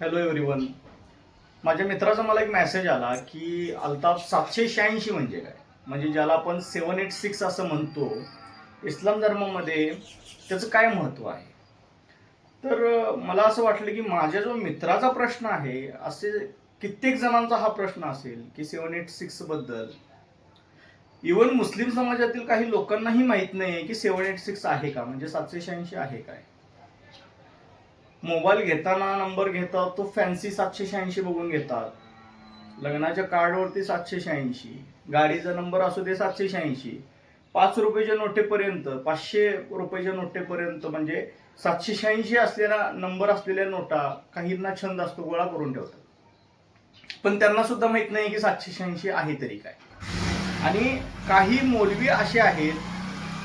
Hello everyone. माझ्या मित्राचा मला एक मेसेज आला की अल्ताफ 786 म्हणजे काय, म्हणजे ज्याला आपण 786 असं म्हणतो, इस्लाम धर्मामध्ये त्याचं काय महत्त्व आहे. तर मला असं वाटलं की माझ्या जो मित्राचा प्रश्न आहे, असे कित्येक जणांचा हा प्रश्न असेल की 786 बद्दल. इवन मुस्लिम समाजातील काही लोकांनाही माहीत नाही की 786 आहे का, म्हणजे 786 आहे काय. मोबाईल घेताना नंबर घेतात तो फॅन्सी 786 बघून घेतात. लग्नाच्या कार्डवरती 786, गाडीचा नंबर असू दे 786, 5 रुपयाच्या नोटेपर्यंत, 500 रुपयाच्या नोटेपर्यंत, म्हणजे 786 असलेला नंबर असलेल्या नोटा काहींना छंद असतो गोळा करून ठेवतात. पण त्यांना सुद्धा माहित नाही की 786 आहे तरी काय. आणि काही मौलवी असे आहेत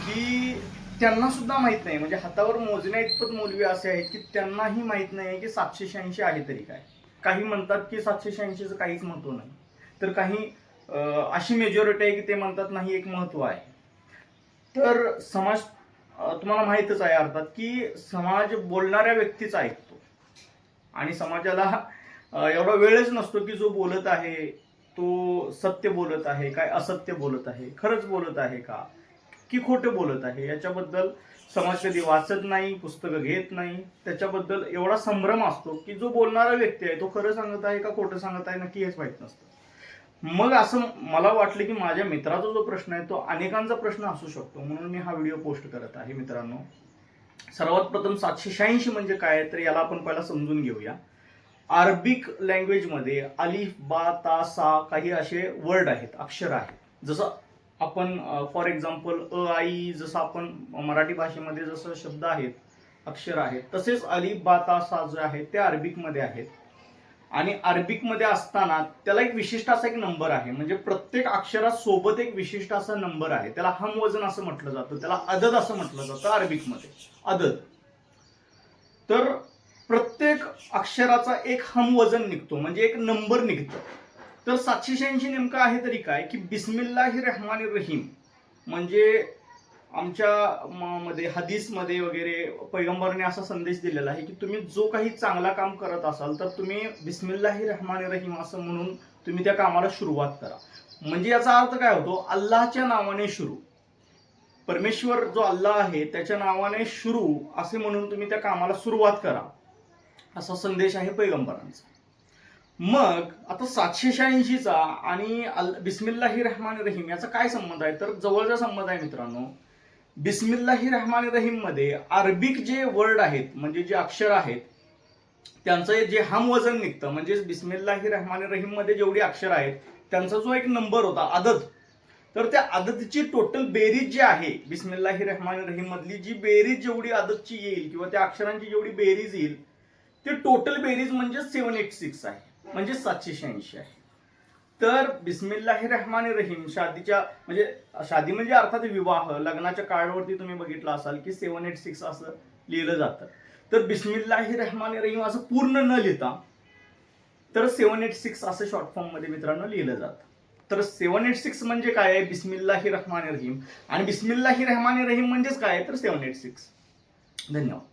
की त्यांना सुद्धा माहित नाही, म्हणजे हातावर मोजण्या इतपत मौलवी असे आहेत की त्यांनाही माहित नाही की 786 आहे तरी काय. काही म्हणतात की 786चं काहीच महत्व नाही, तर काही अशी मेजॉरिटी आहे की ते म्हणतात नाही, एक महत्व आहे. तर समाज, तुम्हाला माहितच आहे अर्थात की समाज बोलणाऱ्या व्यक्तीच ऐकतो, आणि समाजाला एवढा वेळच नसतो की जो बोलत आहे तो सत्य बोलत आहे काय, असत्य बोलत आहे, खरंच बोलत आहे का की खोटं बोलत आहे, याच्याबद्दल समाज कधी वाचत नाही, पुस्तकं घेत नाही. त्याच्याबद्दल एवढा संभ्रम असतो की जो बोलणारा व्यक्ती आहे तो खरं सांगत आहे का खोटं सांगत आहे नक्की हेच माहीत नसतं. मग असं मला वाटलं की माझ्या मित्राचा जो प्रश्न आहे तो अनेकांचा प्रश्न असू शकतो, म्हणून मी हा व्हिडिओ पोस्ट करत आहे. मित्रांनो, सर्वात प्रथम 786 म्हणजे काय, तर याला आपण पहिला समजून घेऊया. अरबिक लँग्वेजमध्ये अलिफ, बा, ता, सा काही असे वर्ड आहेत, अक्षर आहेत. जसं आपण फॉर एक्झाम्पल अ, आई, जसं आपण मराठी भाषेमध्ये जसं शब्द आहेत, अक्षर आहेत, तसेच अलिफ, बा, ता, सा जे आहेत ते अरबिकमध्ये आहेत. आणि अरबिकमध्ये असताना त्याला एक विशिष्ट असा एक नंबर आहे, म्हणजे प्रत्येक अक्षरात सोबत एक विशिष्ट असा नंबर आहे. त्याला हम वजन असं म्हटलं जातं, त्याला अदद असं म्हटलं जातं अरबिकमध्ये, अदद. तर प्रत्येक अक्षराचा एक हम वजन निघतो, म्हणजे एक नंबर निघतो. तर 786 नेमकं आहे तरी काय की बिस्मिल्लाहिर रहमानिर रहीम, म्हणजे आमच्या मध्ये हदीसमध्ये वगैरे पैगंबरांनी असा संदेश दिलेला आहे की तुम्ही जो काही चांगला काम करत असाल तर तुम्ही बिस्मिल्लाहिर रहमानिर रहीम असं म्हणून तुम्ही त्या कामाला सुरुवात करा. म्हणजे याचा अर्थ काय होतो, अल्लाहच्या नावाने सुरू, परमेश्वर जो अल्लाह आहे त्याच्या नावाने सुरू असे म्हणून तुम्ही त्या कामाला सुरुवात करा, असा संदेश आहे पैगंबरांचा. मग आता 786चा आणि बिस्मिल्लाहिर रहमानिर रहीम याचा काय संबंध आहे, तर जवळचा संबंध आहे मित्रांनो. बिस्मिल्लाहिर रहमानिर रहीम मध्ये अरबिक जे वर्ड आहेत, म्हणजे जे अक्षर आहेत, त्यांचं जे हम वजन निघतं, म्हणजे बिस्मिल्लाहिर रहमानिर रहीम मध्ये जेवढी अक्षर आहेत त्यांचा जो एक नंबर होता अदद, तर त्या अददची टोटल बेरीज जी आहे, बिस्मिल्लाहिर रहमानिर रहीम मधली जी बेरीज जेवढी अददची येईल किंवा त्या अक्षरांची जेवढी बेरीज येईल ते टोटल बेरीज म्हणजे 786 आहे, म्हणजे 786 आहे. तर बिस्मिल्लाहिर रहमानिर रहीम शादीच्या, म्हणजे शादी म्हणजे अर्थात विवाह, लग्नाच्या कार्डवरती तुम्ही बघितलं असाल की 786 असं लिहिलं जातं. तर बिस्मिल्लाहिर रहमानिर रहीम असं पूर्ण न लिहिता तर 786 असं शॉर्ट फॉर्म मध्ये मित्रांनो लिहिलं जातं. तर 786 म्हणजे काय आहे, बिस्मिल्लाहिर रहमानिर रहीम, आणि बिस्मिल्लाहिर रहमानिर रहीम म्हणजेच काय तर 786. धन्यवाद.